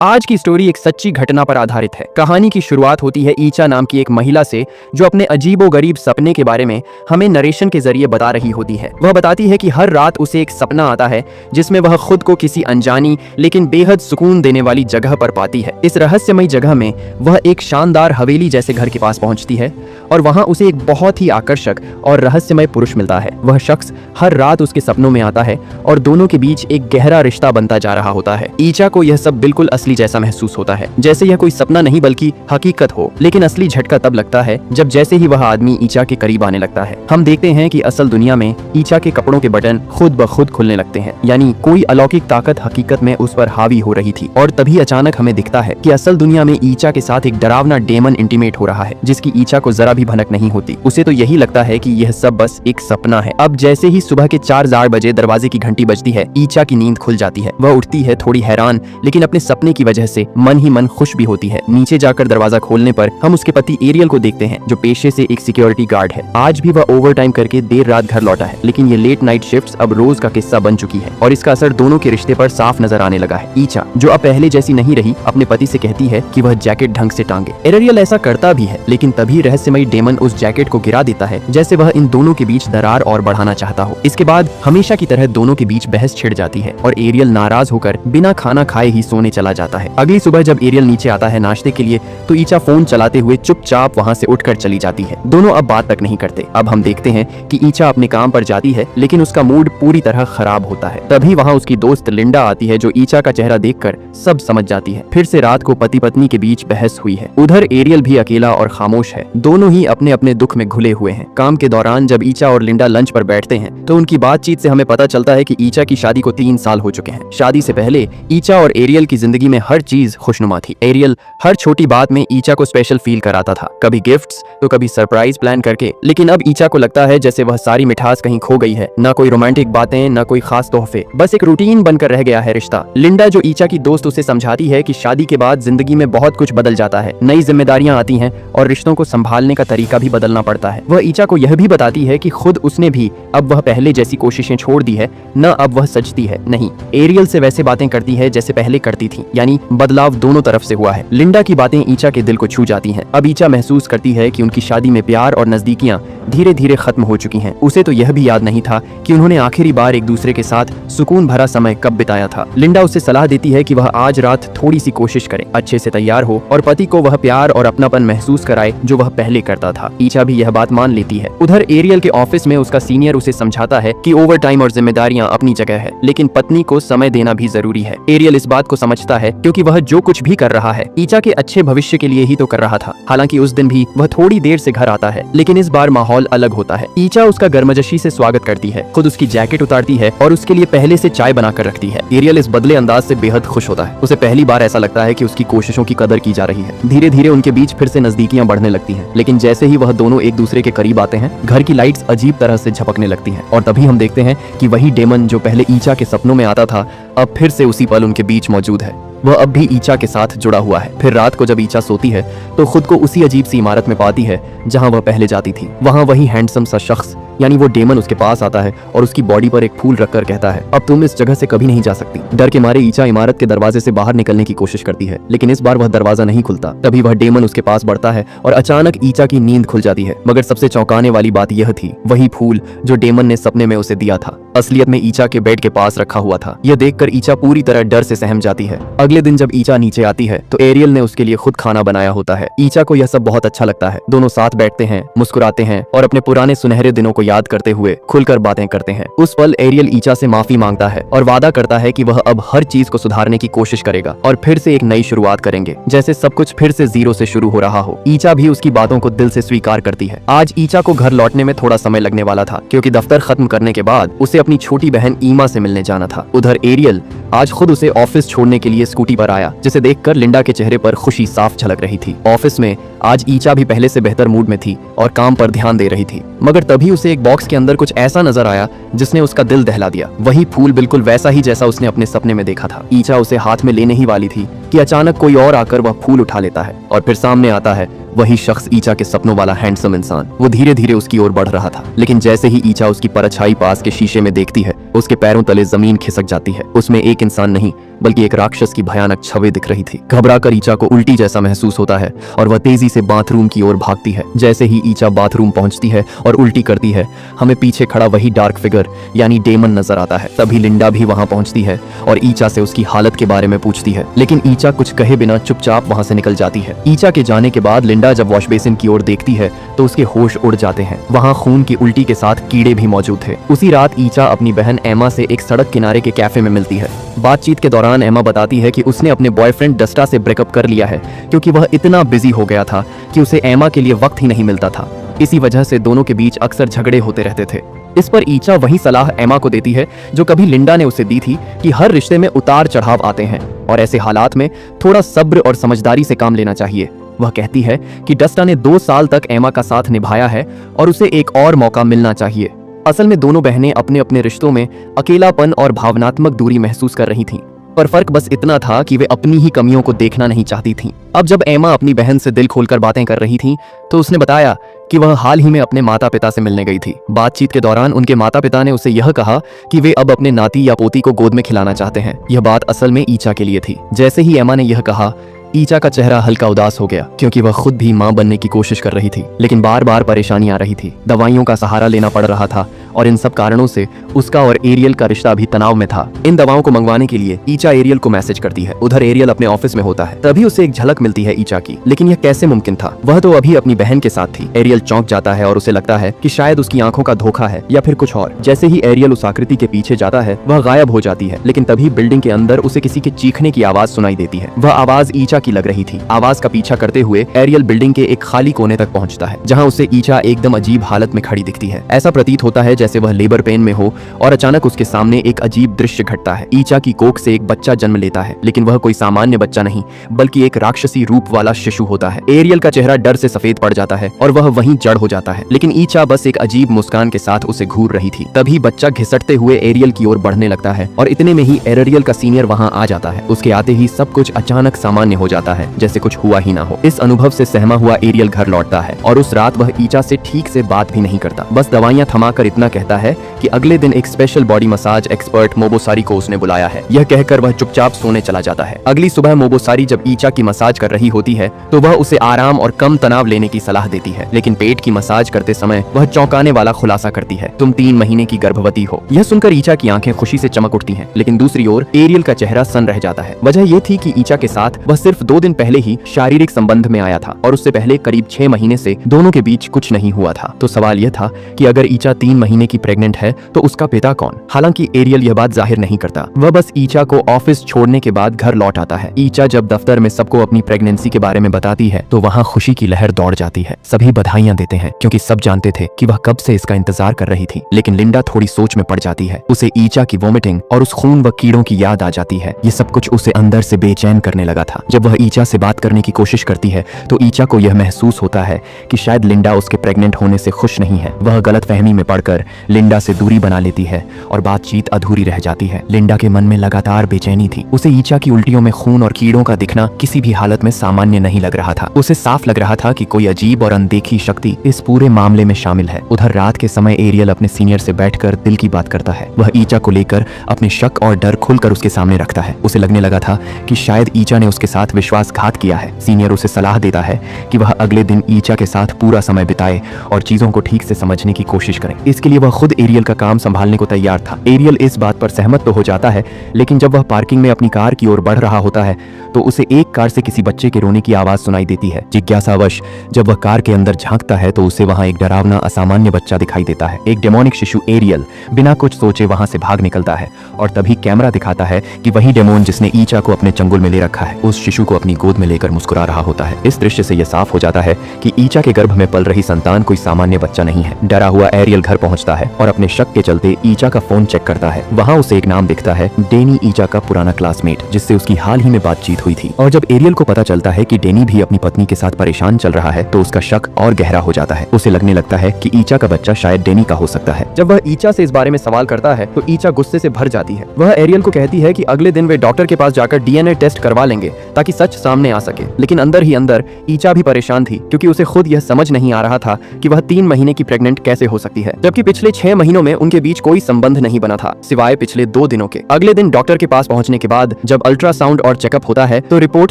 आज की स्टोरी एक सच्ची घटना पर आधारित है। कहानी की शुरुआत होती है ईचा नाम की एक महिला से, जो अपने अजीबोगरीब सपने के बारे में हमें नरेशन के जरिए बता रही होती है। वह बताती है कि हर रात उसे एक सपना आता है जिसमें वह खुद को किसी अनजानी लेकिन बेहद सुकून देने वाली जगह पर पाती है। इस रहस्यमयी जगह में वह एक शानदार हवेली जैसे घर के पास पहुंचती है और वहां उसे एक बहुत ही आकर्षक और रहस्यमय पुरुष मिलता है। वह शख्स हर रात उसके सपनों में आता है और दोनों के बीच एक गहरा रिश्ता बनता जा रहा होता है। ईचा को यह सब बिल्कुल असली जैसा महसूस होता है, जैसे यह कोई सपना नहीं बल्कि हकीकत हो। लेकिन असली झटका तब लगता है जब जैसे ही वह आदमी ईचा के करीब आने लगता है। हम देखते हैं कि असल दुनिया में ईचा के कपड़ों के बटन खुद ब खुद खुलने लगते हैं, यानी कोई अलौकिक ताकत हकीकत में उस पर हावी हो रही थी। और तभी अचानक हमें दिखता है कि असल दुनिया में ईचा के साथ एक डरावना डेमन इंटीमेट हो रहा है, जिसकी ईचा को जरा भी भनक नहीं होती। उसे तो यही लगता है कि यह सब बस एक सपना है। अब जैसे ही सुबह के 4 बजे दरवाजे की घंटी बजती है, ईचा की नींद खुल जाती है। वह उठती है थोड़ी हैरान, लेकिन अपने सपने की वजह से मन ही मन खुश भी होती है। नीचे जाकर दरवाजा खोलने पर हम उसके पति एरियल को देखते हैं, जो पेशे से एक सिक्योरिटी गार्ड है। आज भी वह ओवर टाइम करके देर रात घर लौटा है, लेकिन ये लेट नाइट शिफ्ट्स अब रोज का किस्सा बन चुकी है और इसका असर दोनों के रिश्ते पर साफ नजर आने लगा है। ईचा, जो अब पहले जैसी नहीं रही, अपने पति से कहती है कि वह जैकेट ढंग से टांगे। एरियल ऐसा करता भी है, लेकिन तभी रहस्यमयी डेमन उस जैकेट को गिरा देता है, जैसे वह इन दोनों के बीच दरार और बढ़ाना चाहता हो। इसके बाद हमेशा की तरह दोनों के बीच बहस छिड़ जाती है और एरियल नाराज होकर बिना खाना खाए ही सोने चला जाता है। अगली सुबह जब एरियल नीचे आता है नाश्ते के लिए, तो ईचा फोन चलाते हुए चुपचाप वहां से उठकर चली जाती है। दोनों अब बात तक नहीं करते। अब हम देखते हैं कि ईचा अपने काम पर जाती है, लेकिन उसका मूड पूरी तरह खराब होता है। तभी वहां उसकी दोस्त लिंडा आती है, जो ईचा का चेहरा देखकर सब समझ जाती है। फिर से रात को पति पत्नी के बीच बहस हुई है। उधर एरियल भी अकेला और खामोश है। दोनों ही अपने अपने दुख में घुले हुए हैं। काम के दौरान जब ईचा और लिंडा लंच पर बैठते हैं, तो उनकी बातचीत से हमें पता चलता है कि ईचा की शादी को 3 साल हो चुके हैं। शादी से पहले ईचा और एरियल की जिंदगी में हर चीज खुशनुमा थी। एरियल हर छोटी बात में ईचा को स्पेशल फील कराता था, कभी गिफ्ट्स तो कभी सरप्राइज प्लान करके। लेकिन अब ईचा को लगता है जैसे वह सारी मिठास कहीं खो गई है। ना कोई रोमांटिक बातें, ना कोई खास तोहफे, बस एक रूटीन बनकर रह गया है रिश्ता। लिंडा, जो ईचा की दोस्त, उसे समझाती है कि शादी के बाद जिंदगी में बहुत कुछ बदल जाता है, नई जिम्मेदारियां आती हैं और रिश्तों को संभालने का तरीका भी बदलना पड़ता है। वह ईचा को यह भी बताती है कि खुद उसने भी अब वह पहले जैसी कोशिशें छोड़ दी है, न अब वह सजती है, नहीं, एरियल से वैसे बातें करती है जैसे पहले करती थी, यानी बदलाव दोनों तरफ से हुआ है। लिंडा की बातें ईचा के दिल को छू जाती हैं। अब ईचा महसूस करती है कि उनकी शादी में प्यार और नजदीकियां धीरे धीरे खत्म हो चुकी हैं। उसे तो यह भी याद नहीं था कि उन्होंने आखिरी बार एक दूसरे के साथ सुकून भरा समय कब बिताया था। लिंडा उसे सलाह देती है कि वह आज रात थोड़ी सी कोशिश करे, अच्छे से तैयार हो और पति को वह प्यार और अपनापन महसूस कराए जो वह पहले करता था। ईचा भी यह बात मान लेती है। उधर एरियल के ऑफिस में उसका सीनियर उसे समझाता है कि ओवर टाइम और जिम्मेदारियां अपनी जगह है, लेकिन पत्नी को समय देना भी जरूरी है। एरियल इस बात को समझता है, क्योंकि वह जो कुछ भी कर रहा है ईचा के अच्छे भविष्य के लिए ही तो कर रहा था। हालांकि उस दिन भी वह थोड़ी देर से घर आता है, लेकिन इस बार माहौल अलग होता है। ईचा उसका गर्मजोशी से स्वागत करती है, खुद उसकी जैकेट उतारती है और उसके लिए पहले से चाय बनाकर रखती है। एरियल इस बदले अंदाज से बेहद खुश होता है। उसे पहली बार ऐसा लगता है कि उसकी कोशिशों की कदर की जा रही है। धीरे धीरे उनके बीच फिर से नजदीकियां बढ़ने लगती हैं, लेकिन जैसे ही वह दोनों एक दूसरे के करीब आते हैं, घर की लाइट्स अजीब तरह से झपकने लगती हैं और तभी हम देखते हैं कि वही डेमन जो पहले ईचा के सपनों में आता था, अब फिर से उसी पल उनके बीच मौजूद है। वह अब भी ईचा के साथ जुड़ा हुआ है। फिर रात को जब ईचा सोती है, तो खुद को उसी अजीब सी इमारत में पाती है जहां वह पहले जाती थी। वहां वही हैंडसम सा शख्स, यानी वो डेमन, उसके पास आता है और उसकी बॉडी पर एक फूल रखकर कहता है, अब तुम इस जगह से कभी नहीं जा सकती। डर के मारे ईचा इमारत के दरवाजे से बाहर निकलने की कोशिश करती है, लेकिन इस बार वह दरवाजा नहीं खुलता। तभी वह डेमन उसके पास बढ़ता है और अचानक ईचा की नींद खुल जाती है। मगर सबसे चौंकाने वाली बात यह थी, वही फूल जो डेमन ने सपने में उसे दिया था, असलियत में ईचा के बेड के पास रखा हुआ था। यह देखकर ईचा पूरी तरह डर से सहम जाती है। अगले दिन जब ईचा नीचे आती है, तो एरियल ने उसके लिए खुद खाना बनाया होता है। ईचा को यह सब बहुत अच्छा लगता है। दोनों साथ बैठते हैं, मुस्कुराते हैं और अपने पुराने सुनहरे दिनों को याद करते हुए खुलकर बातें करते हैं। उस पल एरियल ईचा से माफी मांगता है और वादा करता है कि वह अब हर चीज को सुधारने की कोशिश करेगा और फिर से एक नई शुरुआत करेंगे, जैसे सब कुछ फिर से जीरो से शुरू हो रहा हो। ईचा भी उसकी बातों को दिल से स्वीकार करती है। आज ईचा को घर लौटने में थोड़ा समय लगने वाला था, क्योंकि दफ्तर खत्म करने के बाद उसे अपनी छोटी बहन ईमा से मिलने जाना था। उधर एरियल आज खुद उसे ऑफिस छोड़ने के लिए स्कूटी पर आया, जिसे देखकर लिंडा के चेहरे पर खुशी साफ झलक रही थी। ऑफिस में आज ईचा भी पहले से बेहतर मूड में थी और काम पर ध्यान दे रही थी। मगर तभी उसे एक बॉक्स के अंदर कुछ ऐसा नजर आया जिसने उसका दिल दहला दिया। वही फूल, बिल्कुल वैसा ही जैसा उसने अपने सपने में देखा था। ईचा उसे हाथ में लेने ही वाली थी कि अचानक कोई और आकर वह फूल उठा लेता है और फिर सामने आता है वही शख्स, ईचा के सपनों वाला हैंडसम इंसान। वो धीरे धीरे उसकी ओर बढ़ रहा था, लेकिन जैसे ही ईचा उसकी परछाई पास के शीशे में देखती है, उसके पैरों तले जमीन खिसक जाती है। उसमें एक इंसान नहीं बल्कि एक राक्षस की भयानक छवि दिख रही थी। घबराकर ईचा को उल्टी जैसा महसूस होता है और वह तेजी से बाथरूम की ओर भागती है। जैसे ही ईचा बाथरूम पहुंचती है और उल्टी करती है, हमें पीछे खड़ा वही डार्क फिगर यानी डेमन नजर आता है। तभी लिंडा भी वहां पहुंचती है और ईचा से उसकी हालत के बारे में पूछती है, लेकिन ईचा कुछ कहे बिना चुपचाप वहां से निकल जाती है। ईचा के जाने के बाद लिंडा जब वॉश बेसिन की ओर देखती है तो उसके होश उड़ जाते हैं। वहां खून की उल्टी के साथ कीड़े भी मौजूद थे। उसी रात ईचा अपनी बहन एमा से एक सड़क किनारे के कैफे में मिलती है। बातचीत के दौरान एमा बताती है कि उसने अपने बॉयफ्रेंड डस्टा से ब्रेकअप कर लिया है क्योंकि वह इतना बिजी हो गया था कि उसे एमा के लिए वक्त ही नहीं मिलता था। इसी वजह से दोनों के बीच अक्सर झगड़े होते रहते थे। इस पर ईचा वही सलाह एमा को देती है जो कभी लिंडा ने उसे दी थी कि हर रिश्ते में उतार चढ़ाव आते हैं और ऐसे हालात में थोड़ा सब्र और समझदारी से काम लेना चाहिए। वह कहती है कि डस्टा ने 2 साल तक एमा का साथ निभाया है और उसे एक और मौका मिलना चाहिए। असल में दोनों बहनें अपने अपने रिश्तों में अकेलापन और भावनात्मक दूरी महसूस कर रही थीं, पर फर्क बस इतना था कि वे अपनी ही कमियों को देखना नहीं चाहती थीं। अब जब एमा अपनी बहन से दिल खोलकर बातें कर रही थी तो उसने बताया कि वह हाल ही में अपने माता पिता से मिलने गई थी। बातचीत के दौरान उनके माता पिता ने उसे यह कहा कि वे अब अपने नाती या पोती को गोद में खिलाना चाहते हैं। यह बात असल में ईचा के लिए थी। जैसे ही एमा ने यह कहा, ईचा का चेहरा हल्का उदास हो गया क्योंकि वह खुद भी मां बनने की कोशिश कर रही थी, लेकिन बार बार परेशानी आ रही थी। दवाइयों का सहारा लेना पड़ रहा था और इन सब कारणों से उसका और एरियल का रिश्ता भी तनाव में था। इन दवाओं को मंगवाने के लिए ईचा एरियल को मैसेज करती है। उधर एरियल अपने ऑफिस में होता है। तभी उसे एक झलक मिलती है ईचा की, लेकिन यह कैसे मुमकिन था? वह तो अभी अपनी बहन के साथ थी। एरियल चौंक जाता है और उसे लगता है कि शायद उसकी आंखों का धोखा है या फिर कुछ और। जैसे ही एरियल उस आकृति के पीछे जाता है वह गायब हो जाती है, लेकिन तभी बिल्डिंग के अंदर उसे किसी के चीखने की आवाज सुनाई देती है। वह आवाज ईचा की लग रही थी। आवाज का पीछा करते हुए एरियल बिल्डिंग के एक खाली कोने तक पहुंचता है जहां उसे ईचा एकदम अजीब हालत में खड़ी दिखती है। ऐसा प्रतीत होता है जैसे वह लेबर पेन में हो और अचानक उसके सामने एक अजीब दृश्य घटता है। ईचा की कोख से एक बच्चा जन्म लेता है, लेकिन वह कोई सामान्य बच्चा नहीं बल्कि एक राक्षसी रूप वाला शिशु होता है। एरियल का चेहरा डर से सफेद पड़ जाता है और वह वहीं जड़ हो जाता है, लेकिन ईचा बस एक अजीब मुस्कान के साथ उसे घूर रही थी। तभी बच्चा घिसटते हुए एरियल की ओर बढ़ने लगता है और इतने में ही एरियल का सीनियर वहां आ जाता है। उसके आते ही सब कुछ अचानक सामान्य हो जाता है, जैसे कुछ हुआ ही ना हो। इस अनुभव से सहमा हुआ एरियल घर लौटता है और उस रात वह ईचा से ठीक से बात भी नहीं करता, बस दवाइयां थमाकर इतना कहता है कि अगले दिन एक स्पेशल बॉडी मसाज एक्सपर्ट मोबोसारी को उसने बुलाया है। यह कहकर वह चुपचाप सोने चला जाता है। अगली सुबह मोबोसारी जब ईचा की मसाज कर रही होती है तो वह उसे आराम और कम तनाव लेने की सलाह देती है, लेकिन पेट की मसाज करते समय वह चौंकाने वाला खुलासा करती है, तुम 3 महीने की गर्भवती हो। यह सुनकर ईचा की आंखें खुशी से चमक उठती हैं, लेकिन दूसरी ओर एरियल का चेहरा सन रह जाता है। वजह यह थी कि ईचा के साथ वह सिर्फ 2 दिन पहले ही शारीरिक संबंध में आया था और उससे पहले करीब 6 महीने से दोनों के बीच कुछ नहीं हुआ था। तो सवाल यह था कि अगर ईचा 3 महीने की प्रेग्नेंट है तो उसका पिता कौन? हालांकि एरियल यह बात जाहिर नहीं करता, वह बस ईचा को ऑफिस छोड़ने के बाद घर लौट आता है। ईचा जब दफ्तर में सबको अपनी प्रेगनेंसी के बारे में बताती है तो वहाँ खुशी की लहर दौड़ जाती है। सभी बधाइयां देते हैं क्योंकि सब जानते थे कि वह कब से इसका इंतजार कर रही थी। लेकिन लिंडा थोड़ी सोच में पड़ जाती है। उसे ईचा की वोमिटिंग और उस खून व कीड़ों की याद आ जाती है। ये सब कुछ उसे अंदर से बेचैन करने लगा था। जब वह ईचा से बात करने की कोशिश करती है तो ईचा को यह महसूस होता है कि शायद लिंडा उसके प्रेग्नेंट होने से खुश नहीं है। वह गलतफहमी में पड़कर लिंडा से दूरी बना लेती है और बातचीत अधूरी रह जाती है। लिंडा के मन में लगातार बेचैनी थी। उसे ईचा की उल्टियों में खून और कीड़ों का दिखना किसी भी हालत में सामान्य नहीं लग रहा था। उसे साफ लग रहा था कि कोई अजीब और अनदेखी शक्ति इस पूरे मामले में शामिल है। उधर रात के समय एरियल अपने सीनियर से बैठकर दिल की बात करता है। वह ईचा को लेकर अपने शक और डर खुलकर उसके सामने रखता है। उसे लगने लगा था कि शायद ईचा ने उसके साथ विश्वासघात किया है। सीनियर उसे सलाह देता है कि वह अगले दिन ईचा के साथ पूरा समय बिताए और चीजों को ठीक से समझने की कोशिश करें। इसके लिए वह खुद एरियल का काम संभालने को तैयार था। एरियल इस बात पर सहमत तो हो जाता है, लेकिन जब वह पार्किंग में अपनी कार की ओर बढ़ रहा होता है तो उसे एक कार से किसी बच्चे के रोने की आवाज सुनाई देती है। जिज्ञासावश जब वह कार के अंदर झांकता है तो उसे वहां एक डरावना असामान्य बच्चा दिखाई देता है। एक डेमोनिक शिशु एरियल बिना कुछ सोचे वहां से भाग निकलता है और तभी कैमरा दिखाता है कि वही डेमोन जिसने ईचा को अपने चंगुल में ले रखा है उस शिशु को अपनी गोद में लेकर मुस्कुरा रहा होता है। इस दृश्य से यह साफ हो जाता है कि ईचा के गर्भ में पल रही संतान कोई सामान्य बच्चा नहीं है। डरा हुआ एरियल घर पहुंचता है और अपने शक के चलते ईचा का फोन चेक करता है। वहां उसे एक नाम दिखता है, डेनी, ईचा का पुराना क्लासमेट जिससे उसकी हाल ही में बातचीत हुई थी। और जब एरियल को पता चलता है कि डेनी भी अपनी पत्नी के साथ परेशान चल रहा है तो उसका शक और गहरा हो जाता है। उसे लगने लगता है कि ईचा का बच्चा शायद डेनी का हो सकता है। जब वह ईचा से इस बारे में सवाल करता है तो ईचा गुस्से से भर जाती है। वह एरियल को कहती है कि अगले दिन वे डॉक्टर के पास जाकर डीएनए टेस्ट करवा लेंगे ताकि सच सामने आ सके। लेकिन अंदर ही अंदर ईचा भी परेशान थी क्योंकि उसे खुद यह समझ नहीं आ रहा था कि वह 3 महीने की प्रेग्नेंट कैसे हो सकती है, जबकि पिछले पिछले 6 महीनों में उनके बीच कोई संबंध नहीं बना था सिवाय पिछले 2 दिनों के। अगले दिन डॉक्टर के पास पहुंचने के बाद जब अल्ट्रासाउंड और चेकअप होता है तो रिपोर्ट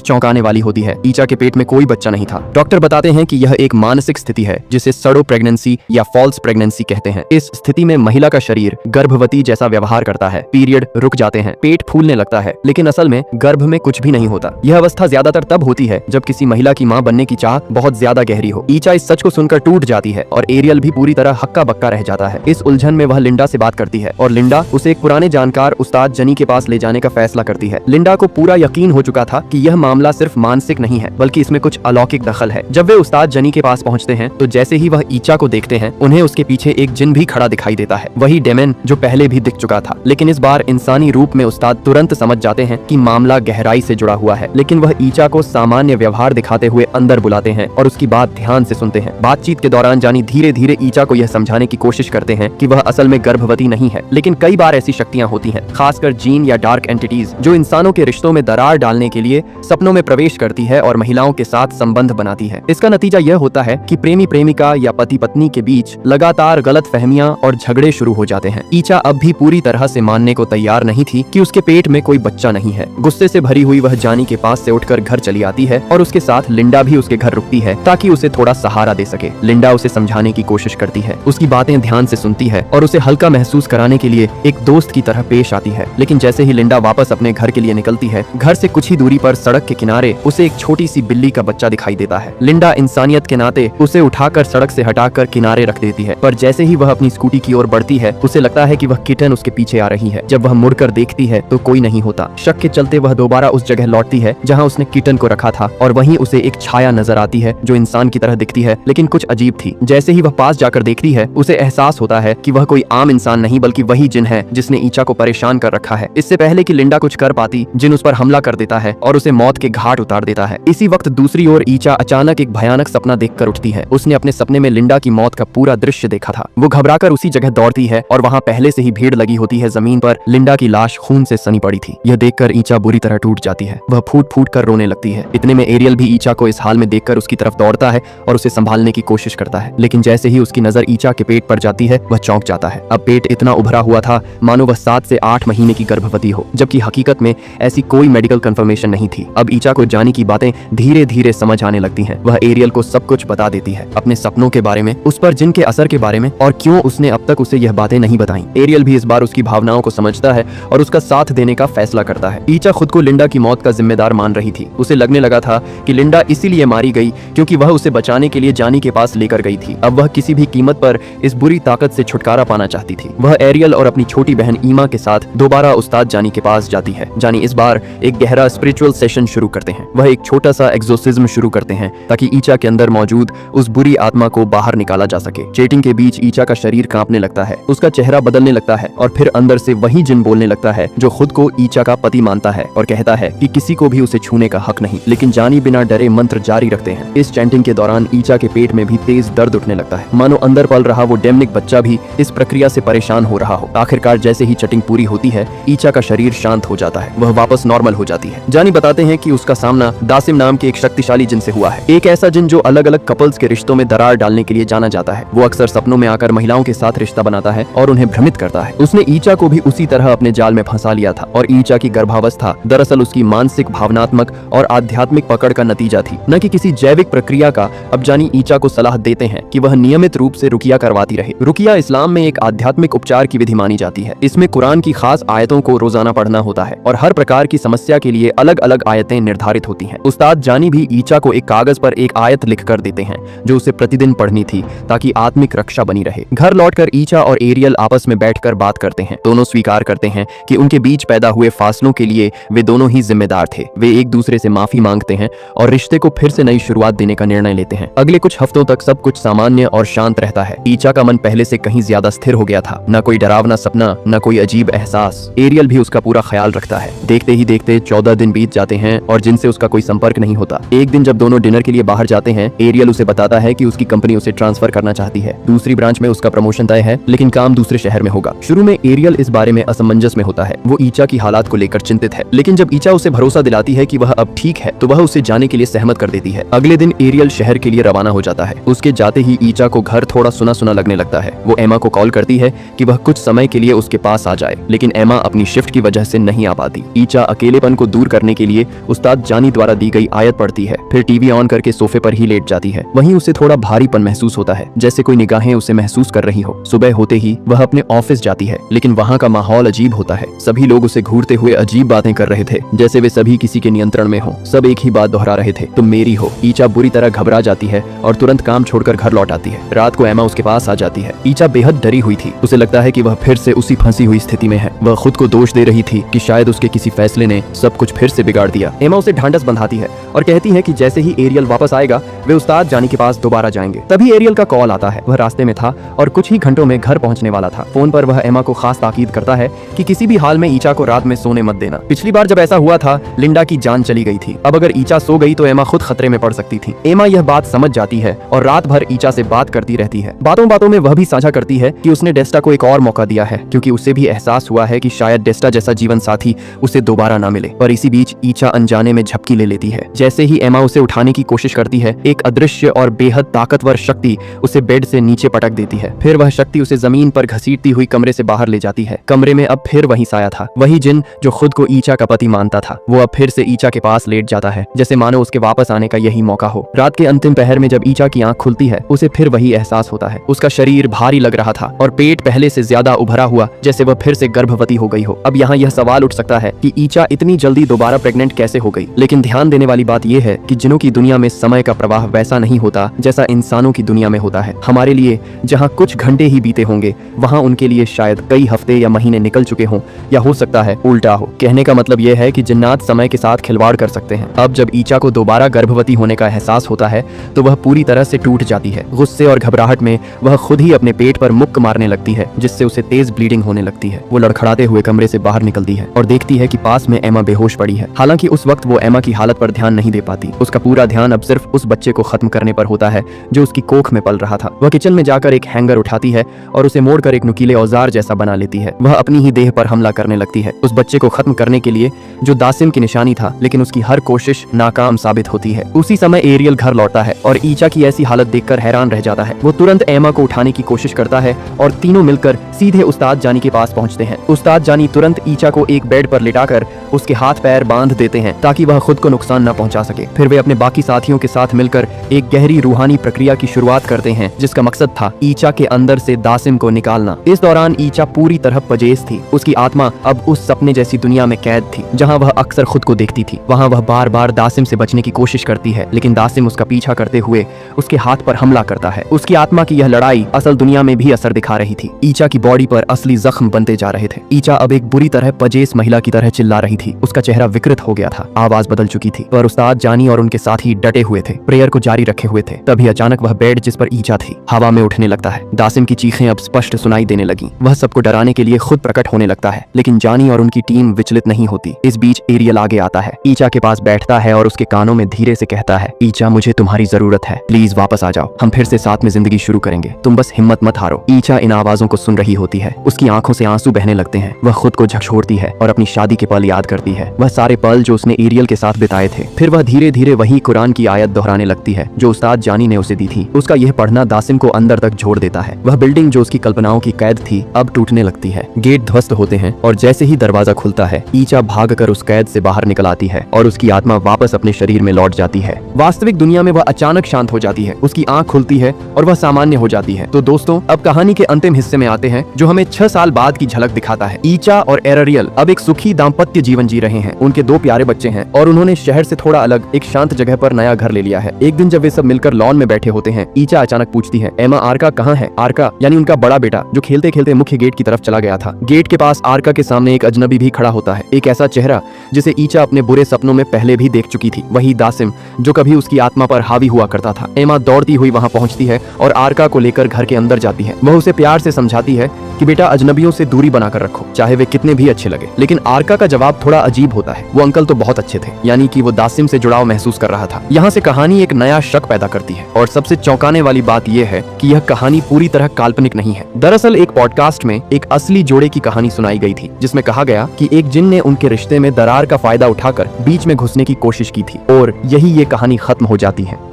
चौंकाने वाली होती है। ईचा के पेट में कोई बच्चा नहीं था। डॉक्टर बताते हैं कि यह एक मानसिक स्थिति है जिसे सडो प्रेगनेंसी या फॉल्स प्रेगनेंसी कहते हैं। इस स्थिति में महिला का शरीर गर्भवती जैसा व्यवहार करता है, पीरियड रुक जाते हैं, पेट फूलने लगता है, लेकिन असल में गर्भ में कुछ भी नहीं होता। यह अवस्था ज्यादातर तब होती है जब किसी महिला की मां बनने की चाह बहुत ज्यादा गहरी हो। ईचा इस सच को सुनकर टूट जाती है और एरियल भी पूरी तरह हक्का बक्का रह जाता है। इस उलझन में वह लिंडा से बात करती है और लिंडा उसे एक पुराने जानकार उस्ताद जनी के पास ले जाने का फैसला करती है। लिंडा को पूरा यकीन हो चुका था कि यह मामला सिर्फ मानसिक नहीं है बल्कि इसमें कुछ अलौकिक दखल है। जब वे उस्ताद जनी के पास पहुंचते हैं तो जैसे ही वह ईचा को देखते हैं उन्हें उसके पीछे एक जिन भी खड़ा दिखाई देता है, वही डेमन जो पहले भी दिख चुका था, लेकिन इस बार इंसानी रूप में। उस्ताद तुरंत समझ जाते हैं कि मामला गहराई से जुड़ा हुआ है, लेकिन वह ईचा को सामान्य व्यवहार दिखाते हुए अंदर बुलाते हैं और उसकी बात ध्यान से सुनते हैं। बातचीत के दौरान जानी धीरे धीरे ईचा को यह समझाने की कोशिश करते हैं कि वह असल में गर्भवती नहीं है, लेकिन कई बार ऐसी शक्तियां होती हैं, खासकर जीन या डार्क एंटिटीज, जो इंसानों के रिश्तों में दरार डालने के लिए सपनों में प्रवेश करती है और महिलाओं के साथ संबंध बनाती है। इसका नतीजा यह होता है कि प्रेमी प्रेमिका या पति पत्नी के बीच लगातार गलत फहमियां और झगड़े शुरू हो जाते हैं। ईचा अब भी पूरी तरह से मानने को तैयार नहीं थी कि उसके पेट में कोई बच्चा नहीं है। गुस्से से भरी हुई वह जानी के पास से उठकर घर चली आती है और उसके साथ लिंडा भी उसके घर रुकती है ताकि उसे थोड़ा सहारा दे सके। लिंडा उसे समझाने की कोशिश करती है, उसकी बातें ध्यान से सुनती है और उसे हल्का महसूस कराने के लिए एक दोस्त की तरह पेश आती है। लेकिन जैसे ही लिंडा वापस अपने घर के लिए निकलती है, घर से कुछ ही दूरी पर सड़क के किनारे उसे एक छोटी सी बिल्ली का बच्चा दिखाई देता है। लिंडा इंसानियत के नाते उसे उठाकर सड़क से हटाकर किनारे रख देती है, पर जैसे ही वह अपनी स्कूटी की ओर बढ़ती है उसे लगता है कि वह किटन उसके पीछे आ रही है। जब वह मुड़कर देखती है तो कोई नहीं होता। शक के चलते वह दोबारा उस जगह लौटती है जहां उसने किटन को रखा था और वहीं उसे एक छाया नजर आती है जो इंसान की तरह दिखती है लेकिन कुछ अजीब थी। जैसे ही वह पास जाकर देखती है उसे एहसास होता है कि वह कोई आम इंसान नहीं बल्कि वही जिन है जिसने ईचा को परेशान कर रखा है। इससे पहले कि लिंडा कुछ कर पाती, जिन उस पर हमला कर देता है और उसे मौत के घाट उतार देता है। इसी वक्त दूसरी ओर ईचा अचानक एक भयानक सपना देखकर उठती है। उसने अपने सपने में लिंडा की मौत का पूरा दृश्य देखा था। वो घबराकर उसी जगह दौड़ती है और वहाँ पहले से ही भीड़ लगी होती है। जमीन पर लिंडा की लाश खून से सनी पड़ी थी। यह देखकर ईचा बुरी तरह टूट जाती है। वह फूट फूट कर रोने लगती है। इतने में एरियल भी ईचा को इस हाल में देखकर उसकी तरफ दौड़ता है और उसे संभालने की कोशिश करता है, लेकिन जैसे ही उसकी नजर ईचा के पेट पर जाती है वह चौंक जाता है। अब पेट इतना उभरा हुआ था मानो वह 7 से 8 महीने की गर्भवती हो, जबकि हकीकत में ऐसी कोई मेडिकल कंफर्मेशन नहीं थी। अब ईचा को जानी की बातें धीरे धीरे समझ आने लगती हैं। वह एरियल को सब कुछ बता देती है, अपने सपनों के बारे में, उस पर जिन के असर के बारे में और क्यों उसने अब तक उसे यह बातें नहीं बताई। एरियल भी इस बार उसकी भावनाओं को समझता है और उसका साथ देने का फैसला करता है। ईचा खुद को लिंडा की मौत का जिम्मेदार मान रही थी। उसे लगने लगा था कि लिंडा इसीलिए मारी गई क्योंकि वह उसे बचाने के लिए जानी के पास लेकर गई थी। अब वह किसी भी कीमत पर इस बुरी ताकत से छुटकारा पाना चाहती थी। वह एरियल और अपनी छोटी बहन ईमा के साथ दोबारा उस्ताद जानी के पास जाती है। जानी इस बार एक गहरा स्पिरिचुअल सेशन शुरू करते हैं। वह एक छोटा सा एक्सोर्सिज्म शुरू करते हैं ताकि ईचा के अंदर मौजूद उस बुरी आत्मा को बाहर निकाला जा सके। चेटिंग के बीच ईचा का शरीर कांपने लगता है, उसका चेहरा बदलने लगता है और फिर अंदर से वही जिन बोलने लगता है जो खुद को ईचा का पति मानता है और कहता है कि किसी को भी उसे छूने का हक नहीं। लेकिन जानी बिना डरे मंत्र जारी रखते हैं। इस चैंटिंग के दौरान ईचा के पेट में भी तेज दर्द उठने लगता है, मानो अंदर पल रहा वो डेमनिक बच्चा भी इस प्रक्रिया से परेशान हो रहा हो। आखिरकार जैसे ही चटिंग पूरी होती है ईचा का शरीर शांत हो जाता है, वह वापस नॉर्मल हो जाती है। जानी बताते हैं कि उसका सामना दासिम नाम के एक शक्तिशाली जिन से हुआ है, एक ऐसा जिन जो अलग अलग कपल्स के रिश्तों में दरार डालने के लिए जाना जाता है। वो अक्सर सपनों में आकर महिलाओं के साथ रिश्ता बनाता है और उन्हें भ्रमित करता है। उसने ईचा को भी उसी तरह अपने जाल में फंसा लिया था और ईचा की गर्भावस्था दरअसल उसकी मानसिक, भावनात्मक और आध्यात्मिक पकड़ का नतीजा थी, न कि किसी जैविक प्रक्रिया का। अब जानी ईचा को सलाह देते हैं कि वह नियमित रूप से रुकिया करवाती रहे। रुकिया इस्लाम में एक आध्यात्मिक उपचार की विधि मानी जाती है। इसमें कुरान की खास आयतों को रोजाना पढ़ना होता है और हर प्रकार की समस्या के लिए अलग अलग आयतें निर्धारित होती हैं। उस्ताद जानी भी ईचा को एक कागज पर एक आयत लिख कर देते हैं जो उसे प्रतिदिन पढ़नी थी ताकि आत्मिक रक्षा बनी रहे। घर लौटकर ईचा और एरियल आपस में बैठकर बात करते हैं। दोनों स्वीकार करते हैं कि उनके बीच पैदा हुए फासलों के लिए वे दोनों ही जिम्मेदार थे। वे एक दूसरे से माफी मांगते हैं और रिश्ते को फिर से नई शुरुआत देने का निर्णय लेते हैं। अगले कुछ हफ्तों तक सब कुछ सामान्य और शांत रहता है। ईचा का मन पहले से कहीं ज्यादा स्थिर हो गया था। न कोई डरावना सपना, न कोई अजीब एहसास। एरियल भी उसका पूरा ख्याल रखता है। देखते ही देखते 14 दिन बीत जाते हैं और जिनसे उसका कोई संपर्क नहीं होता। एक दिन जब दोनों डिनर के लिए बाहर जाते हैं, एरियल उसे बताता है कि उसकी कंपनी उसे ट्रांसफर करना चाहती है। दूसरी ब्रांच में उसका प्रमोशन तय है, लेकिन काम दूसरे शहर में होगा। शुरू में एरियल इस बारे में असमंजस में होता है। वो ईचा की हालात को लेकर चिंतित है, लेकिन जब ईचा उसे भरोसा दिलाती है कि वह अब ठीक है तो वह उसे जाने के लिए सहमत कर देती है। अगले दिन एरियल शहर के लिए रवाना हो जाता है। उसके जाते ही ईचा को घर थोड़ा सुना सुना लगने लगता है। वो एमा को कॉल करती है कि वह कुछ समय के लिए उसके पास आ जाए, लेकिन एमा अपनी शिफ्ट की वजह से नहीं आ पाती। ईचा अकेलेपन को दूर करने के लिए उस्ताद जानी द्वारा दी गई आयत पढ़ती है, फिर टीवी ऑन करके सोफे पर ही लेट जाती है। वहीं उसे थोड़ा भारीपन महसूस होता है, जैसे कोई निगाहें उसे महसूस कर रही हो। सुबह होते ही वह अपने ऑफिस जाती है, लेकिन वहाँ का माहौल अजीब होता है। सभी लोग उसे घूरते हुए अजीब बातें कर रहे थे, जैसे वे सभी किसी के नियंत्रण में हो। सब एक ही बात दोहरा रहे थे, तुम मेरी हो। ईचा बुरी तरह घबरा जाती है और तुरंत काम छोड़कर घर लौट आती है। रात को एमा उसके पास आ जाती है। ईचा बेहद डरी हुई थी। उसे लगता है कि वह फिर से उसी फंसी हुई स्थिति में है। वह खुद को दोष दे रही थी कि शायद उसके किसी फैसले ने सब कुछ फिर से बिगाड़ दिया। एमा उसे ढांढस बंधाती है और कहती है कि जैसे ही एरियल वापस आएगा वे उस्ताद जानी के पास दोबारा जाएंगे। तभी एरियल का कॉल आता है। वह रास्ते में था और कुछ ही घंटों में घर पहुंचने वाला था। फोन पर वह एमा को खास ताकीद करता है कि किसी भी हाल में ईचा को रात में सोने मत देना। पिछली बार जब ऐसा हुआ था लिंडा की जान चली गई थी। अब अगर ईचा सो गई तो एमा खुद खतरे में पड़ सकती थी। एमा यह बात समझ जाती है और रात भर ईचा से बात करती रहती है। बातों बातों में वह भी साझा करती है कि उसने डेस्टा को एक और मौका दिया है, क्योंकि उसे भी एहसास हुआ है कि शायद डेस्टा जैसा जीवन साथी उसे दोबारा ना मिले। पर इसी बीच ईचा अनजाने में झपकी ले लेती है। जैसे ही एमा उसे उठाने की कोशिश करती है, एक अदृश्य और बेहद ताकतवर शक्ति उसे बेड से नीचे पटक देती है। फिर वह शक्ति उसे जमीन पर घसीटती हुई कमरे से बाहर ले जाती है। कमरे में अब फिर वही साया था, वही जिन जो खुद को ईचा का पति मानता था। वो अब फिर से ईचा के पास लेट जाता है, जैसे मानो उसके वापस आने का यही मौका हो। रात के अंतिम पहर में जब ईचा की आंख खुलती है, उसे फिर वही एहसास होता है। उसका शरीर भारी लग रहा था और पेट पहले से ज्यादा उभरा हुआ, जैसे वह फिर से गर्भवती हो गई हो। अब यहाँ यह सवाल उठ सकता है कि ईचा इतनी जल्दी दोबारा प्रेग्नेंट कैसे हो गई। लेकिन ध्यान देने वाली बात यह है कि जिनों की दुनिया में समय का प्रवाह वैसा नहीं होता जैसा इंसानों की दुनिया में होता है। हमारे लिए जहाँ कुछ घंटे ही बीते होंगे, वहाँ उनके लिए शायद कई हफ्ते या महीने निकल चुके हों, या हो सकता है उल्टा हो। कहने का मतलब यह है कि जिन्नात समय के साथ खिलवाड़ कर सकते हैं। अब जब ईचा को दोबारा गर्भवती होने का एहसास होता है तो वह पूरी तरह से टूट जाती है। गुस्से और घबराहट में वह खुद ही अपने पेट पर मुक्क मारने लगती है, जिससे उसे तेज ब्लीडिंग होने लगती है। वो लड़खड़ाते हुए कमरे से बाहर निकलती है और देखती है कि पास में एमा बेहोश पड़ी है। हालांकि उस वक्त वो एमा की हालत पर ध्यान नहीं दे पाती। उसका पूरा ध्यान अब सिर्फ उस बच्चे को खत्म करने पर होता है जो उसकी कोख में पल रहा था। वह किचन में जाकर एक हैंगर उठाती है और उसे मोड़कर एक नुकीले औजार जैसा बना लेती है। वह अपनी ही देह पर हमला करने लगती है, उस बच्चे को खत्म करने के लिए जो दासिम की निशानी था। लेकिन उसकी हर कोशिश नाकाम साबित होती है। उसी समय एरियल घर लौटता है और ईचा की ऐसी हालत देखकर हैरान रह जाता है। वो तुरंत एमा को उठाने की कोशिश करता है और तीनों मिलकर सीधे उस्ताद जानी के पास पहुंचते हैं। उस्ताद जानी तुरंत ईचा को एक बेड पर लिटाकर उसके हाथ पैर बांध देते हैं ताकि वह खुद को नुकसान न पहुंचा सके। फिर वे अपने बाकी साथियों के साथ मिलकर एक गहरी रूहानी प्रक्रिया की शुरुआत करते हैं, जिसका मकसद था ईचा के अंदर से दासिम को निकालना। इस दौरान ईचा पूरी तरह पजेज थी। उसकी आत्मा अब उस सपने जैसी दुनिया में कैद थी जहाँ वह अक्सर खुद को देखती थी। वहाँ वह बार बार दासिम से बचने की कोशिश करती है, लेकिन दासिम उसका पीछा करते हुए उसके हाथ पर हमला करता है। उसकी आत्मा की यह लड़ाई असल दुनिया में भी असर दिखा रही थी। ईचा की बॉडी पर असली जख्म बनते जा रहे थे। ईचा अब एक बुरी तरह पजेस महिला की तरह चिल्ला रही थी। उसका चेहरा विकृत हो गया था, आवाज बदल चुकी थी। पर उस्ताद जानी और उनके साथी डटे हुए थे, प्रेयर को जारी रखे हुए थे। तभी अचानक वह बेड जिस पर ईचा थी हवा में उठने लगता है। दासिम की चीखें अब स्पष्ट सुनाई देने लगी। वह सबको डराने के लिए खुद प्रकट होने लगता है, लेकिन जानी और उनकी टीम विचलित नहीं होती। इस बीच एरियल आगे आता है, ईचा के पास बैठता है और उसके कानों में धीरे से कहता है, ईचा मुझे तुम्हारी जरूरत है, प्लीज वापस आ जाओ, हम फिर से साथ में जिंदगी शुरू करेंगे, तुम बस हिम्मत मत हारो। ईचा इन आवाजों को सुन रही होती है। उसकी आंखों से आंसू बहने लगते हैं। वह खुद को झकझोरती है और अपनी शादी के पल याद करती है, वह सारे पल जो उसने एरियल के साथ बिताए थे। फिर वह धीरे धीरे वही कुरान की आयत दोहराने लगती है जो उस्ताद जानी ने उसे दी थी। उसका यह पढ़ना दासिम को अंदर तक झोड़ देता है। वह बिल्डिंग जो उसकी कल्पनाओं की कैद थी अब टूटने लगती है। गेट ध्वस्त होते हैं और जैसे ही दरवाजा खुलता है ईचा भागकर उस कैद से बाहर निकल आती है और उसकी आत्मा वापस अपने शरीर में लौट जाती है। वास्तविक दुनिया में वह अचानक शांत हो जाती है, उसकी आंख खुलती है और वह सामान्य हो जाती है। तो दोस्तों, अब कहानी के अंतिम हिस्से में आते हैं जो हमें 6 साल बाद की झलक दिखाता है। ईचा और एरियल अब एक सुखी दाम्पत्य जीवन जी रहे हैं। उनके 2 प्यारे बच्चे हैं और उन्होंने शहर से थोड़ा अलग एक शांत जगह पर नया घर ले लिया है। एक दिन जब वे सब मिलकर लॉन में बैठे होते हैं, ईचा अचानक पूछती है, एमा आर्का कहाँ है? आर्का यानी उनका बड़ा बेटा जो खेलते खेलते मुख्य गेट की तरफ चला गया था। गेट के पास आर्का के सामने एक अजनबी भी खड़ा होता है, एक ऐसा चेहरा जिसे ईचा अपने बुरे सपनों में पहले भी देख चुकी थी, वही दासिम जो कभी उसकी आत्मा पर हावी हुआ करता था। एमा दौड़ती हुई वहां पहुंचती है और आर्का को लेकर घर के अंदर जाती है। वह उसे प्यार से समझाती है कि बेटा अजनबियों से दूरी बनाकर रखो, चाहे वे कितने भी अच्छे लगे। लेकिन आर्का का जवाब थोड़ा अजीब होता है। वो अंकल तो बहुत अच्छे थे, यानी कि वो दासिम से जुड़ाव महसूस कर रहा था। यहाँ से कहानी एक नया शक पैदा करती है और सबसे चौंकाने वाली बात यह है कि यह कहानी पूरी तरह काल्पनिक नहीं है। दरअसल एक पॉडकास्ट में एक असली जोड़े की कहानी सुनाई गई थी जिसमें कहा गया कि एक जिन ने उनके रिश्ते में दरार का फायदा उठाकर बीच में घुसने की कोशिश की थी और यही ये कहानी खत्म हो जाती है।